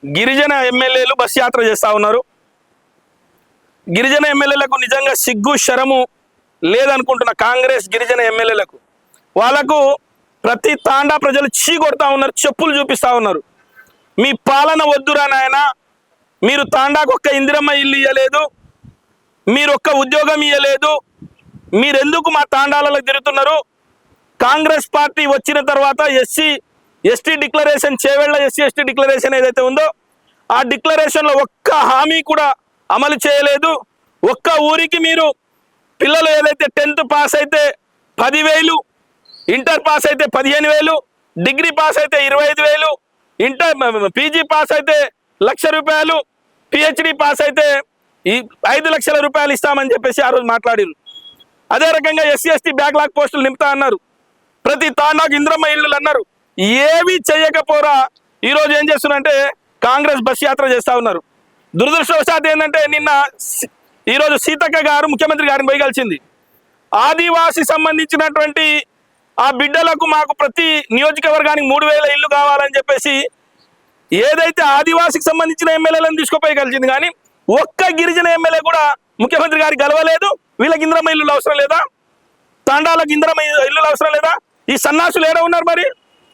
గిరిజన ఎమ్మెల్యేలు బస్ యాత్ర చేస్తూ ఉన్నారు. గిరిజన ఎమ్మెల్యేలకు నిజంగా సిగ్గు శరము లేదనుకుంటున్న కాంగ్రెస్ గిరిజన ఎమ్మెల్యేలకు. వాళ్ళకు ప్రతి తాండా ప్రజలు చీ కొడతా ఉన్నారు, చెప్పులు చూపిస్తూ ఉన్నారు. మీ పాలన వద్దురా నాయన, మీరు తాండాకు ఒక్క ఇందిరమ్మ ఇల్లు ఇవ్వలేదు, మీరు ఒక్క ఉద్యోగం ఇవ్వలేదు, మీరెందుకు మా తాండాలలో తిరుగుతున్నారు? కాంగ్రెస్ పార్టీ వచ్చిన తర్వాత ST declaration, Chevella SC declaration ఏదైతే ఉందో ఆ డిక్లరేషన్లో ఒక్క హామీ కూడా అమలు చేయలేదు. ఒక్క ఊరికి మీరు పిల్లలు ఏదైతే 10th పాస్ అయితే 10,000, ఇంటర్ పాస్ అయితే 15,000, డిగ్రీ పాస్ అయితే 25,000, పీజీ పాస్ అయితే ₹1,00,000, పిహెచ్డి పాస్ అయితే 5,00,000 రూపాయలు ఇస్తామని చెప్పేసి ఆ రోజు మాట్లాడారు. అదే రకంగా ఎస్సీ బ్యాక్లాగ్ పోస్టులు నింపుతా అన్నారు. ప్రతి తాండాకు ఇంద్రమ్మ ఇళ్ళు అన్నారు. ఏవి చేయకపోరా ఈరోజు ఏం చేస్తున్నారంటే కాంగ్రెస్ బస్ యాత్ర చేస్తూ ఉన్నారు. దురదృష్టవశాత్తు ఏంటంటే ఈరోజు సీతక్క గారు ముఖ్యమంత్రి గారిని పోయి కలిసింది. ఆదివాసి సంబంధించినటువంటి ఆ బిడ్డలకు మాకు ప్రతి నియోజకవర్గానికి 3,000 ఇళ్ళు కావాలని చెప్పేసి ఏదైతే ఆదివాసికి సంబంధించిన ఎమ్మెల్యేలను తీసుకుపోయి కలిసింది. కానీ ఒక్క గిరిజన ఎమ్మెల్యే కూడా ముఖ్యమంత్రి గారికి గెలవలేదు. వీళ్ళకి ఇంద్రమ్మ ఇల్లు అవసరం లేదా? తాండాలకు ఇంద్రమ్మ ఇల్లు అవసరం లేదా? ఈ సన్నాసులు ఏడా ఉన్నారు? మరి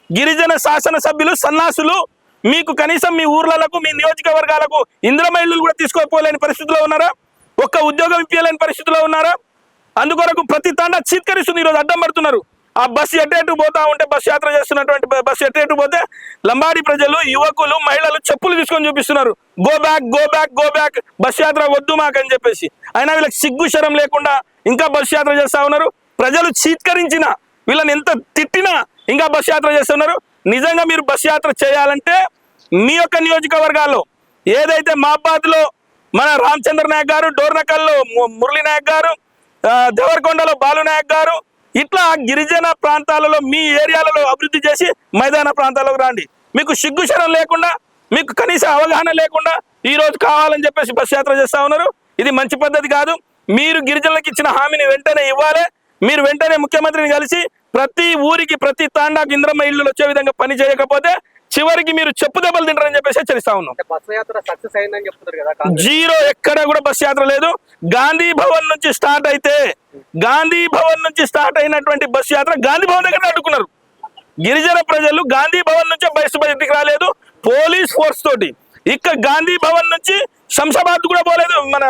గిరిజన శాసనసభ్యులు సన్నాసులు మీకు కనీసం మీ ఊర్లకు, మీ నియోజకవర్గాలకు ఇంద్రమ్మ ఇల్లు కూడా తీసుకోపోలేని పరిస్థితిలో ఉన్నారా? ఒక్క ఉద్యోగం ఇప్పించలేని పరిస్థితిలో ఉన్నారా? అందుకొరకు ప్రతి తాండా చీత్కరిస్తుంది. ఈరోజు అడ్డం పడుతున్నారు. ఆ బస్సు ఎటు పోతా ఉంటే, బస్సు యాత్ర చేస్తున్నటువంటి బస్సు ఎటు పోతే లంబాడి ప్రజలు, యువకులు, మహిళలు చెప్పులు తీసుకొని చూపిస్తున్నారు. Go back, go back, go back, bus యాత్ర వద్దు మాకని చెప్పేసి. అయినా వీళ్ళకి సిగ్గు శరం లేకుండా ఇంకా బస్సు యాత్ర చేస్తా ఉన్నారు. ప్రజలు చీత్కరించిన, వీళ్ళని ఎంత తిట్టినా ఇంకా బస్సు యాత్ర చేస్తున్నారు. నిజంగా మీరు బస్సు యాత్ర చేయాలంటే మీ యొక్క నియోజకవర్గాల్లో ఏదైతే మహాబాద్లో మన రామచంద్ర నాయక్ గారు, డోర్నకల్లో మురళీ నాయక్ గారు, దేవరకొండలో బాలు నాయక్ గారు, ఇట్లా గిరిజన ప్రాంతాలలో మీ ఏరియాలలో అభివృద్ధి చేసి మైదాన ప్రాంతాలకు రండి. మీకు సిగ్గుశరం లేకుండా, మీకు కనీస అవగాహన లేకుండా ఈరోజు కావాలని చెప్పేసి బస్ యాత్ర చేస్తూ ఉన్నారు. ఇది మంచి పద్ధతి కాదు. మీరు గిరిజనులకు ఇచ్చిన హామీని వెంటనే ఇవ్వాలి. మీరు వెంటనే ముఖ్యమంత్రిని కలిసి ప్రతి ఊరికి, ప్రతి తాండాకు ఇంద్రమ్మ ఇళ్ళు వచ్చే విధంగా పని చేయకపోతే చివరికి మీరు చెప్పు దెబ్బలు తింటారని చెప్పేసి హెచ్చరిస్తా ఉన్నాం. జీరో, ఎక్కడ కూడా బస్ యాత్ర లేదు. గాంధీ భవన్ నుంచి స్టార్ట్ అయినటువంటి బస్ యాత్ర గాంధీ భవన్ దగ్గర అడ్డుకున్నారు. గిరిజన ప్రజలు గాంధీ భవన్ నుంచి బయటికి రాలేదు. పోలీస్ ఫోర్స్ తోటి ఇక్కడ గాంధీ భవన్ నుంచి శంషాబాద్ కూడా పోలేదు, మన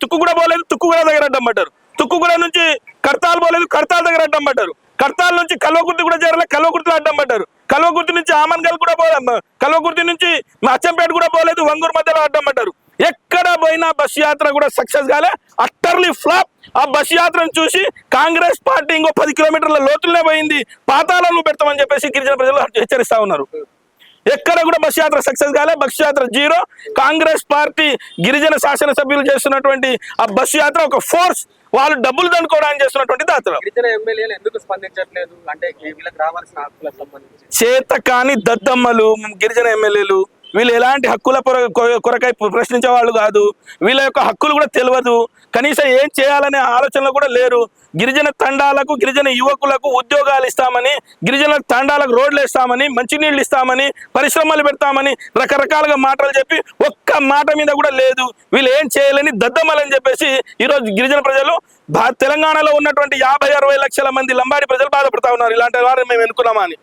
తుక్కుగూడ పోలేదు, తుక్కుగూడ దగ్గర అడ్డం పడ్డారు. తుక్కుగూడ నుంచి కర్తాల్ పోలేదు, కర్తాల్ దగ్గర అడ్డం పడ్డారు. కర్తాల్ నుంచి కల్వకుర్తి కూడా చేరలేదు, కల్వకుర్తిలో అడ్డం పడ్డారు. కల్వకుర్తి నుంచి ఆమన్గల్ కూడా కల్వకుర్తి నుంచి అచ్చంపేట కూడా పోలేదు, వంగూరు మధ్యలో అడ్డం పడ్డారు. ఎక్కడ పోయినా బస్ యాత్ర కూడా సక్సెస్ కాలే, అట్టర్లీ ఫ్లాప్. ఆ బస్ యాత్రను చూసి కాంగ్రెస్ పార్టీ ఇంకో 10 కిలోమీటర్ల లోతులనే పోయింది, పాతాళంలో పెడతామని చెప్పేసి గిరిజన ప్రజలు హెచ్చరిస్తా ఉన్నారు. ఎక్కడ కూడా బస్ యాత్ర సక్సెస్ కాలే, బస్ యాత్ర జీరో. కాంగ్రెస్ పార్టీ గిరిజన శాసనసభ్యులు చేస్తున్నటువంటి ఆ బస్ యాత్ర ఒక ఫోర్స్, వాళ్ళు డబ్బులు దండుకోవడానికి చేస్తున్నటువంటి దాతలు. గిరిజన ఎమ్మెల్యేలు ఎందుకు స్పందించట్లేదు అంటే వీళ్ళకి రావాల్సిన హక్కులకు సంబంధించి? చేత కాని దద్దమ్మలు గిరిజన ఎమ్మెల్యేలు. వీళ్ళు ఎలాంటి హక్కుల కొరకై ప్రశ్నించే వాళ్ళు కాదు. వీళ్ళ యొక్క హక్కులు కూడా తెలియదు. కనీసం ఏం చేయాలనే ఆలోచనలు కూడా లేరు. గిరిజన తండాలకు, గిరిజన యువకులకు ఉద్యోగాలు ఇస్తామని, గిరిజన తండాలకు రోడ్లు ఇస్తామని, మంచినీళ్ళు ఇస్తామని, పరిశ్రమలు పెడతామని రకరకాలుగా మాటలు చెప్పి ఒక్క మాట మీద కూడా లేదు. వీళ్ళు ఏం చేయలేని దద్దమ్మలని చెప్పేసి ఈరోజు గిరిజన ప్రజలు, తెలంగాణలో ఉన్నటువంటి 50-60 లక్షల మంది లంబాడి ప్రజలు బాధపడతా ఉన్నారు. ఇలాంటి వారు మేము ఎన్నుకున్నామని.